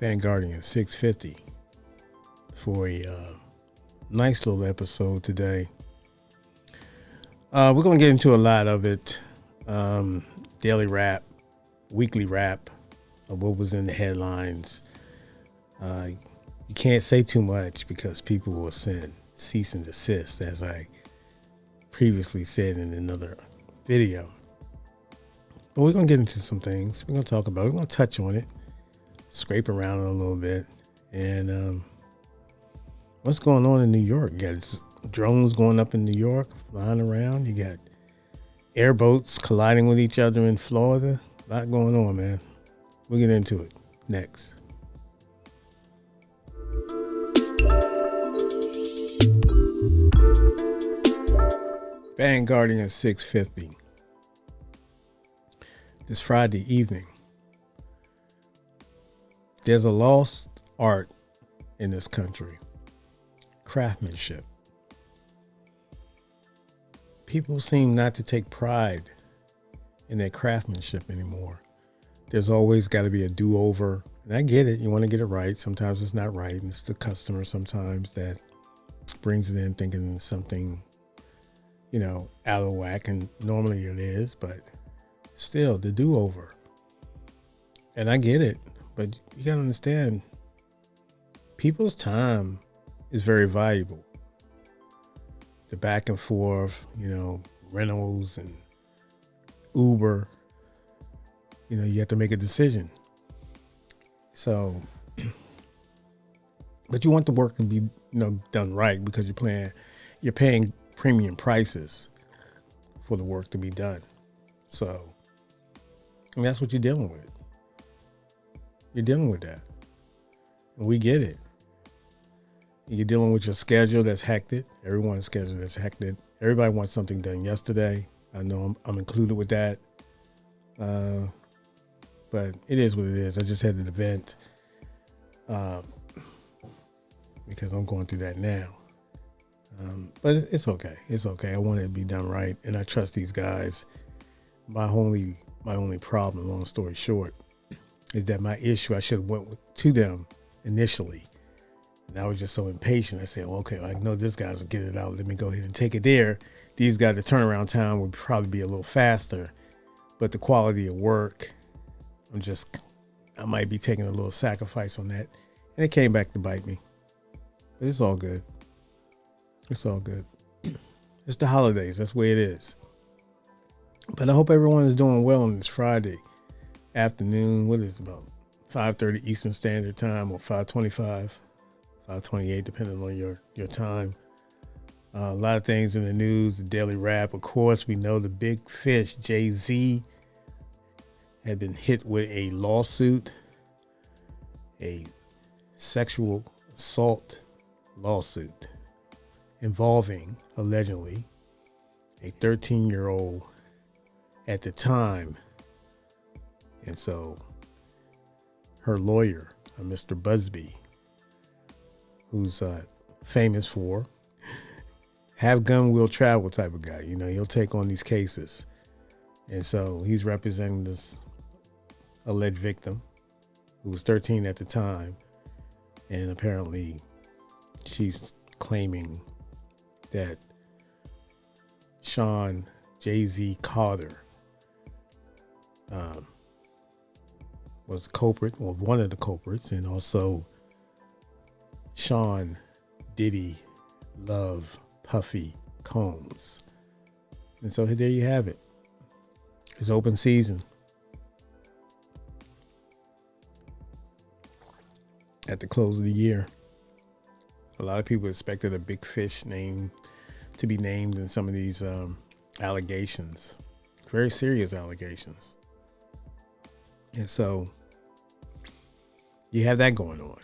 Vanguardian 650 for a nice little episode today. We're going to get into a lot of it. Daily wrap, weekly wrap of what was in the headlines. You can't say too much because people will send cease and desist, as I previously said in another video. But we're going to get into some things. We're going to talk about it. We're going to touch on it, scrape around it a little bit. And what's going on in New York? You got drones going up in New York, flying around. You got airboats colliding with each other in Florida. A lot going on, man. We'll get into it next. Vanguardian 650. This Friday evening, there's a lost art in this country. Craftsmanship. People seem not to take pride in their craftsmanship anymore. There's always got to be a do-over. And I get it. You want to get it right. Sometimes it's not right. And it's the customer sometimes that brings it in thinking something, out of whack. And normally it is. But still, the do-over. And I get it. But you got to understand, people's time is very valuable. The back and forth, rentals and Uber, you have to make a decision. So, but you want the work to be, done right because you're paying premium prices for the work to be done. So, that's what you're dealing with. You're dealing with that. And we get it. You're dealing with your schedule that's hectic. Everyone's schedule that's hectic. Everybody wants something done yesterday. I know I'm included with that. But it is what it is. I just had an event because I'm going through that now. But it's okay. It's okay. I want it to be done right. And I trust these guys. My only problem, long story short, is that my issue, I should have went to them initially. And I was just so impatient. I said, well, okay, I know this guy's will get it out. Let me go ahead and take it there. These guys, the turnaround time would probably be a little faster. But the quality of work, I might be taking a little sacrifice on that. And it came back to bite me. But it's all good. It's all good. It's the holidays. That's the way it is. But I hope everyone is doing well on this Friday afternoon. What is it, about 5:30 Eastern Standard Time or 5:25? 5:28, depending on your time. A lot of things in the news, the daily wrap. Of course, we know the big fish, Jay-Z, had been hit with a lawsuit, a sexual assault lawsuit involving, allegedly, a 13-year-old at the time. And so her lawyer, Mr. Busby, who's famous for have gun will travel type of guy. He'll take on these cases. And so he's representing this alleged victim who was 13 at the time. And apparently she's claiming that Sean Jay-Z Carter was the culprit, or one of the culprits, and also Sean Diddy Love Puffy Combs. And so there you have it. It's open season. At the close of the year. A lot of people expected a big fish name to be named in some of these allegations. Very serious allegations. And so you have that going on.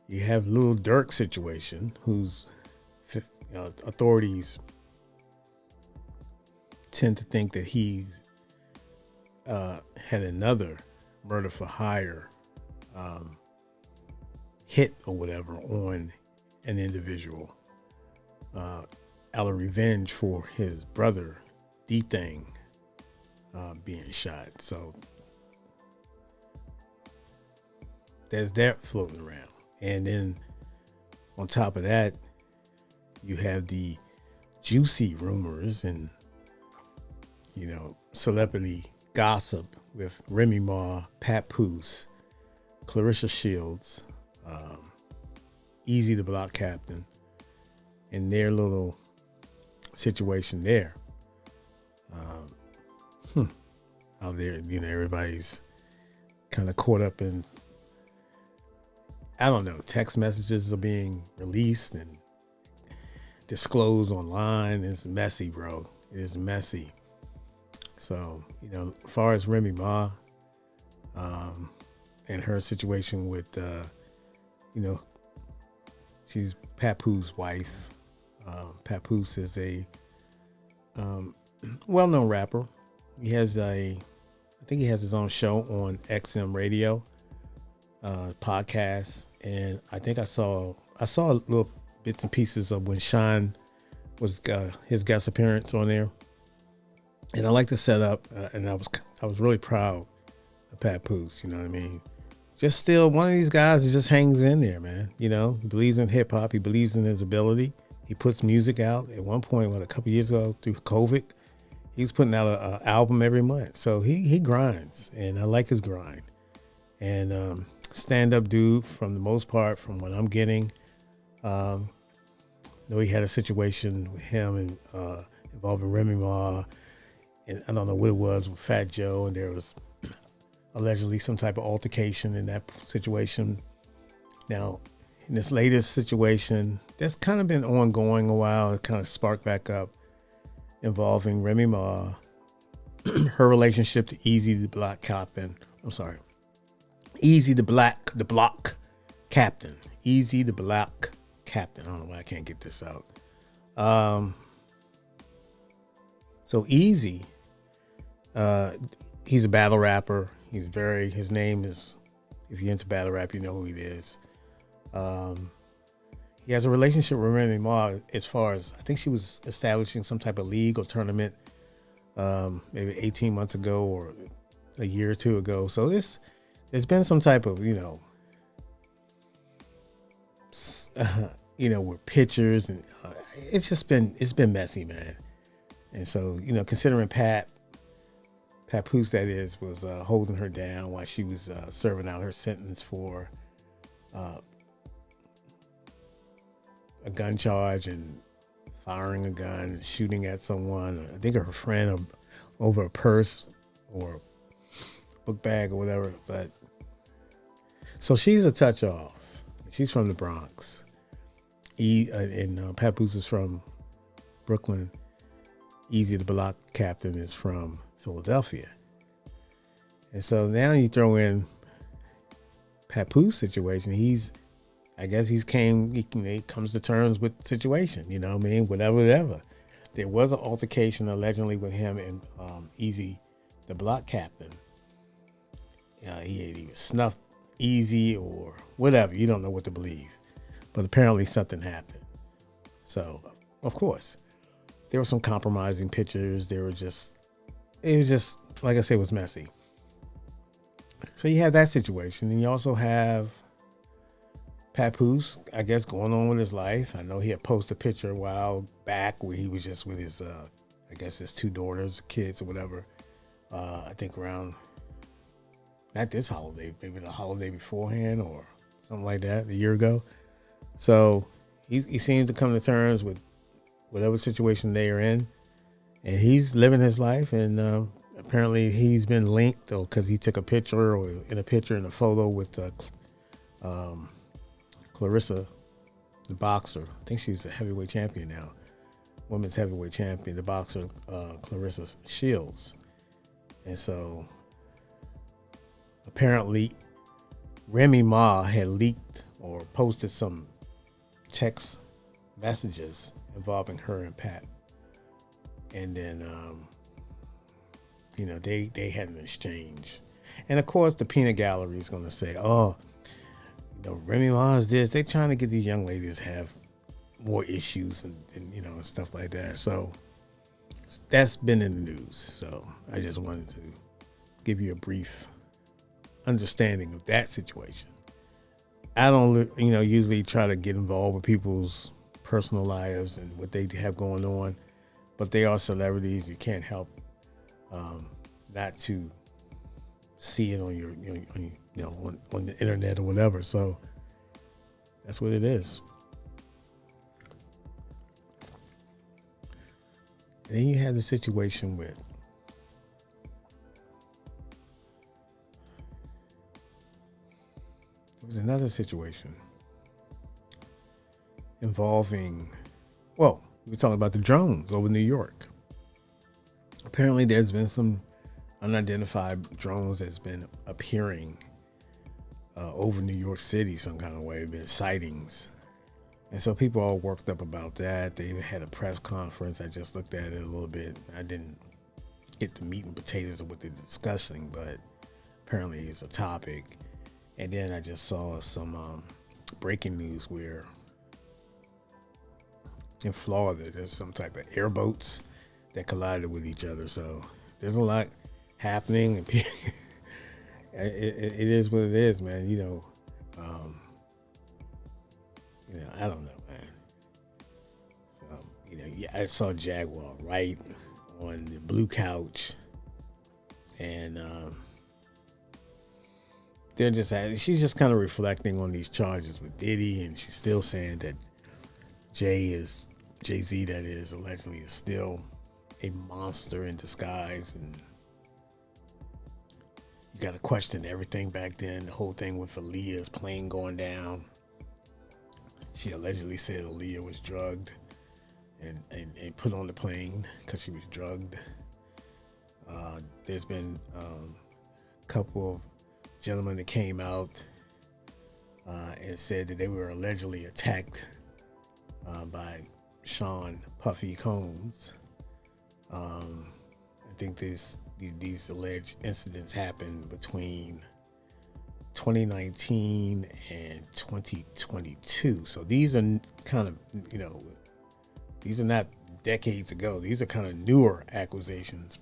You have Lil Durk situation, whose authorities tend to think that he had another murder for hire hit or whatever on an individual out of revenge for his brother D-Thing being shot. So there's that floating around. And then on top of that, you have the juicy rumors and, celebrity gossip with Remy Ma, Papoose, Clarissa Shields, Easy the Block Captain, and their little situation there. Out there, everybody's kind of caught up in, I don't know, text messages are being released and disclosed online. It's messy, bro. It is messy. So, as far as Remy Ma, and her situation with, she's Papoose' wife. Papoose is a well-known rapper. I think he has his own show on XM Radio, podcast, and I think I saw little bits and pieces of when Sean was his guest appearance on there, and I like the setup, and I was really proud of Papoose. You know what I mean? Just still one of these guys that just hangs in there, man. He believes in hip hop. He believes in his ability. He puts music out. At one point, a couple years ago through COVID, he was putting out an album every month. So he grinds, and I like his grind. And stand-up dude, from the most part, from what I'm getting. He had a situation with him and involving Remy Ma, and I don't know what it was with Fat Joe, and there was allegedly some type of altercation in that situation. Now, in this latest situation, that's kind of been ongoing a while. It kind of sparked back up, involving Remy Ma, her relationship to Easy the Block Captain. Easy the Block Captain. Easy the Block Captain. I don't know why I can't get this out. So Easy, he's a battle rapper. His name is, if you're into battle rap, you know who he is. He has a relationship with Remy Ma as far as, I think she was establishing some type of league or tournament, maybe 18 months ago or a year or two ago. So there's been some type of, with pictures, and it's been messy, man. And so, considering Papoose, that is, was holding her down while she was serving out her sentence for a gun charge and firing a gun and shooting at someone. I think her friend over a purse or book bag or whatever. But so she's a touch off. She's from the Bronx. And Papoose is from Brooklyn. Easy the Block Captain is from Philadelphia. And so now you throw in Papoose situation. I guess he comes to terms with the situation, whatever. There was an altercation allegedly with him and Easy the Block Captain. He was snuffed Easy or whatever. You don't know what to believe. But apparently something happened. So, of course, there were some compromising pictures. It was just, like I said, it was messy. So you have that situation. And you also have Papoose, I guess, going on with his life. I know he had posted a picture a while back where he was just with his, his two daughters, kids or whatever. I think around, not this holiday, maybe the holiday beforehand or something like that, a year ago. So he seems to come to terms with whatever situation they are in, and he's living his life. And apparently he's been linked, because he took a picture in a photo with Clarissa, the boxer. I think she's a heavyweight champion now, women's heavyweight champion, the boxer Clarissa Shields. And so apparently Remy Ma had leaked or posted some text messages involving her and Pat. And then, they had an exchange. And of course, the peanut gallery is going to say, Remy Ma is this. They're trying to get these young ladies to have more issues and stuff like that. So that's been in the news. So I just wanted to give you a brief understanding of that situation. I don't, usually try to get involved with people's personal lives and what they have going on, but they are celebrities. You can't help not to see it on on the internet or whatever. So that's what it is. And then you have the situation with there was another situation involving, well, we're talking about the drones over New York. Apparently, there's been some unidentified drones that's been appearing over New York City some kind of way. Been sightings, and so people are all worked up about that. They even had a press conference. I just looked at it a little bit. I didn't get the meat and potatoes of what they're discussing, but apparently it's a topic. And then I just saw some breaking news where in Florida there's some type of airboats that collided with each other. So there's a lot happening, and it is what it is, man. I don't know, man. So yeah, I saw Jaguar right on the blue couch, and she's just kind of reflecting on these charges with Diddy, and she's still saying that Jay-Z, that is, allegedly is still a monster in disguise, and you got to question everything back then. The whole thing with Aaliyah's plane going down. She allegedly said Aaliyah was drugged and put on the plane because she was drugged. There's been a couple of gentlemen that came out and said that they were allegedly attacked by Sean Puffy Combs. I think these alleged incidents happened between 2019 and 2022. So these are kind of, these are not decades ago. These are kind of newer accusations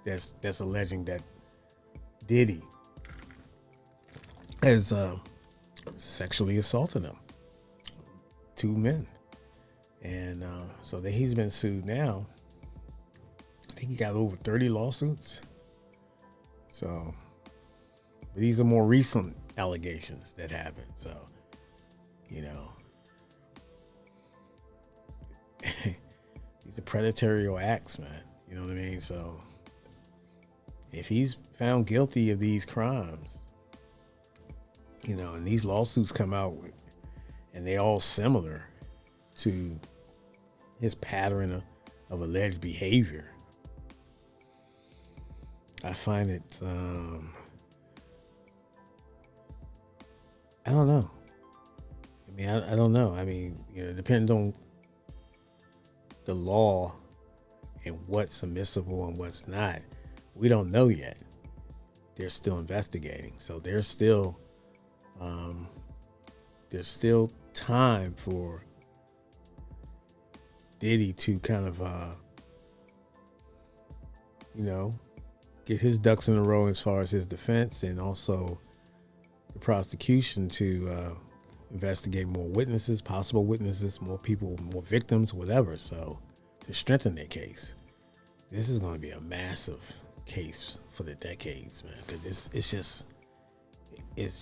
that's alleging that Diddy has sexually assaulted them, two men. And so that he's been sued now. I think he got over 30 lawsuits. So, but these are more recent allegations that happened. So, these are predatory acts, man. You know what I mean? So, if he's found guilty of these crimes, and these lawsuits come out and they all similar to his pattern of alleged behavior, I find it, I don't know. I don't know. It depends on the law and what's admissible and what's not. We don't know yet. They're still investigating. So there's still time for Diddy to kind of, get his ducks in a row as far as his defense, and also the prosecution to investigate more witnesses, possible witnesses, more people, more victims, whatever. So to strengthen their case. This is going to be a massive case for the decades, man. Because it's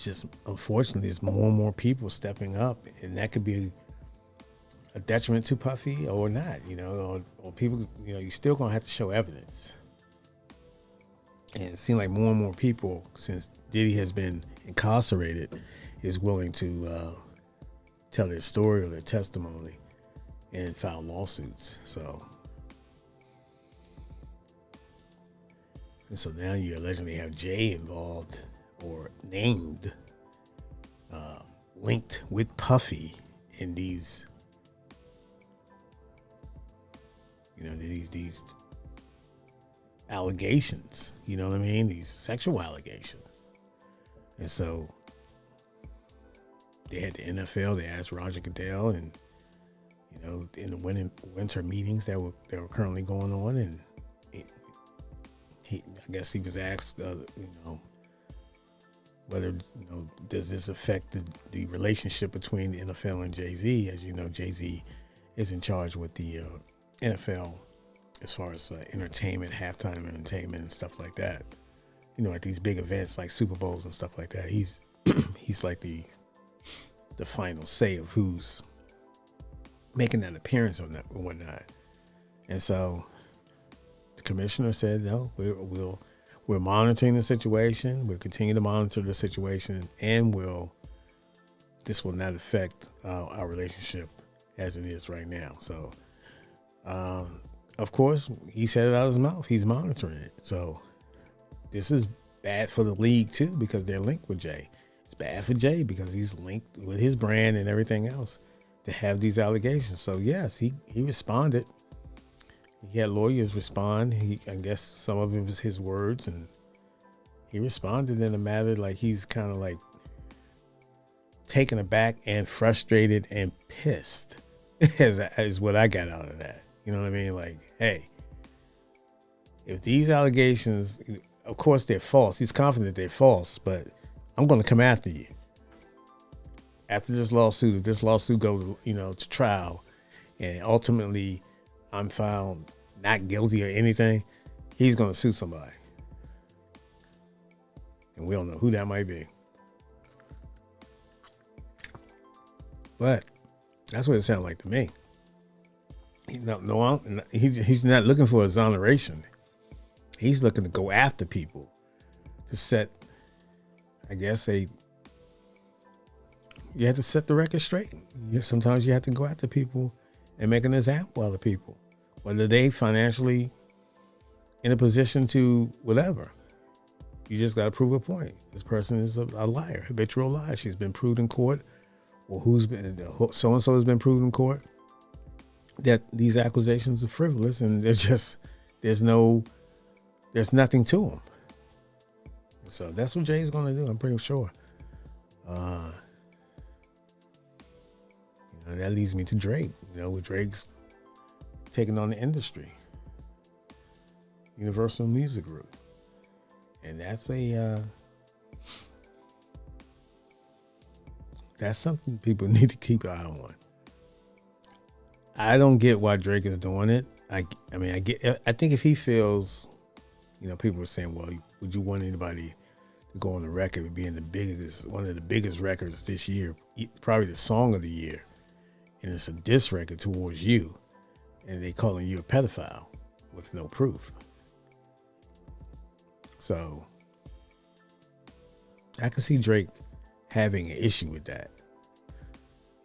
just unfortunately, there's more and more people stepping up, and that could be a detriment to Puffy or not, or people, you're still going to have to show evidence. And it seems like more and more people, since Diddy has been incarcerated, is willing to tell their story or their testimony and file lawsuits. So now you allegedly have Jay involved or named, linked with Puffy in these, these allegations, these sexual allegations. And so they had the NFL, they asked Roger Goodell, and in the winter meetings that were currently going on, and I guess he was asked whether does this affect the relationship between the NFL and Jay-Z? As you know, Jay-Z is in charge with the NFL as far as entertainment, halftime entertainment, and stuff like that. At these big events like Super Bowls and stuff like that, he's he's like the final say of who's making that appearance or whatnot. And so the commissioner said, no, we're monitoring the situation. We'll continue to monitor the situation, and this will not affect our relationship as it is right now. So, of course, he said it out of his mouth. He's monitoring it. So this is bad for the league too, because they're linked with Jay. It's bad for Jay because he's linked with his brand and everything else to have these allegations. So yes, he responded. He had lawyers respond. I guess some of it was his words, and he responded in a matter like he's kind of like taken aback and frustrated and pissed is what I got out of that. You know what I mean? Like, hey, if these allegations, of course they're false. He's confident they're false, but I'm going to come after you. After this lawsuit, if this lawsuit goes, to trial, and ultimately I'm found not guilty or anything, he's going to sue somebody. And we don't know who that might be. But that's what it sounds like to me. He's not looking for exoneration. He's looking to go after people to set, I guess, you have to set the record straight. Sometimes you have to go after people and make an example out of people, whether they financially in a position to whatever. You just got to prove a point. This person is a liar, habitual liar. She's been proved in court, or so-and-so has been proved in court that these accusations are frivolous, and there's nothing to them. So that's what Jay's going to do, I'm pretty sure. That leads me to Drake. With Drake's taking on the industry, Universal Music Group, and that's something people need to keep an eye on. I don't get why Drake is doing it. I think if he feels, people are saying, well, would you want anybody to go on the record with being one of the biggest records this year, probably the song of the year, and it's a diss record towards you, and they calling you a pedophile with no proof. So I can see Drake having an issue with that.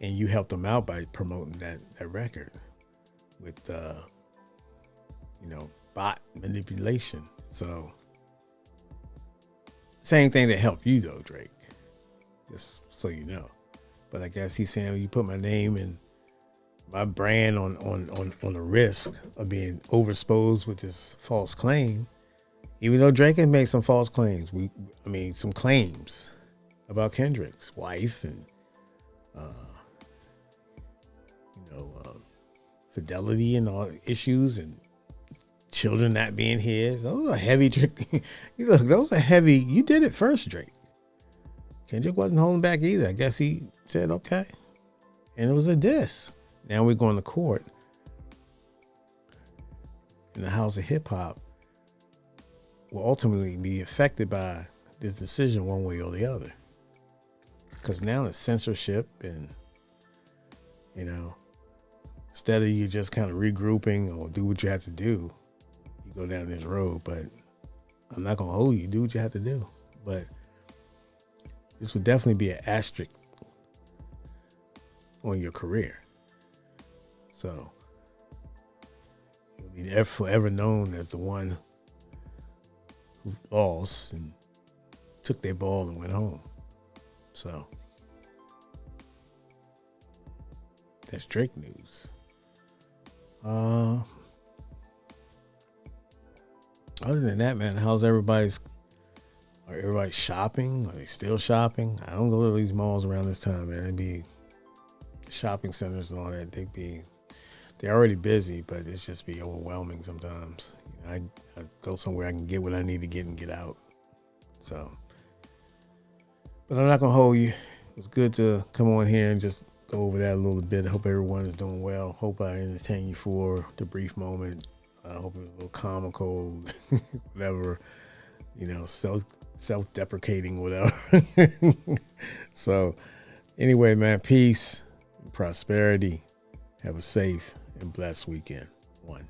And you helped them out by promoting that record with, bot manipulation. So, same thing that helped you though, Drake. Just so you know. But I guess he's saying, you put my name and my brand on the risk of being overexposed with this false claim. Even though Drake has made some false claims, some claims about Kendrick's wife and fidelity and all issues and children not being his. Those are heavy, Drake. Look, those are heavy. You did it first, Drake. Kendrick wasn't holding back either. I guess he said, okay. And it was a diss. Now we're going to court in the House of Hip Hop will ultimately be affected by this decision one way or the other. Because now it's censorship and, instead of you just kind of regrouping or do what you have to do, you go down this road. But I'm not going to hold you. Do what you have to do. But this would definitely be an asterisk on your career. So you'll be forever known as the one who lost and took their ball and went home. So that's Drake news. Other than that, man, how's everybody shopping? Are they still shopping? I don't go to these malls around this time, man. It'd be shopping centers and all that. They're already busy, but it's just be overwhelming sometimes. I go somewhere I can get what I need to get and get out. So But I'm not gonna hold you. It was good to come on here and just go over that a little bit. I hope everyone is doing well. Hope I entertained you for the brief moment. I hope it was a little comical, whatever, self-deprecating, whatever. So anyway, man, peace, prosperity. Have a safe and blessed weekend. One.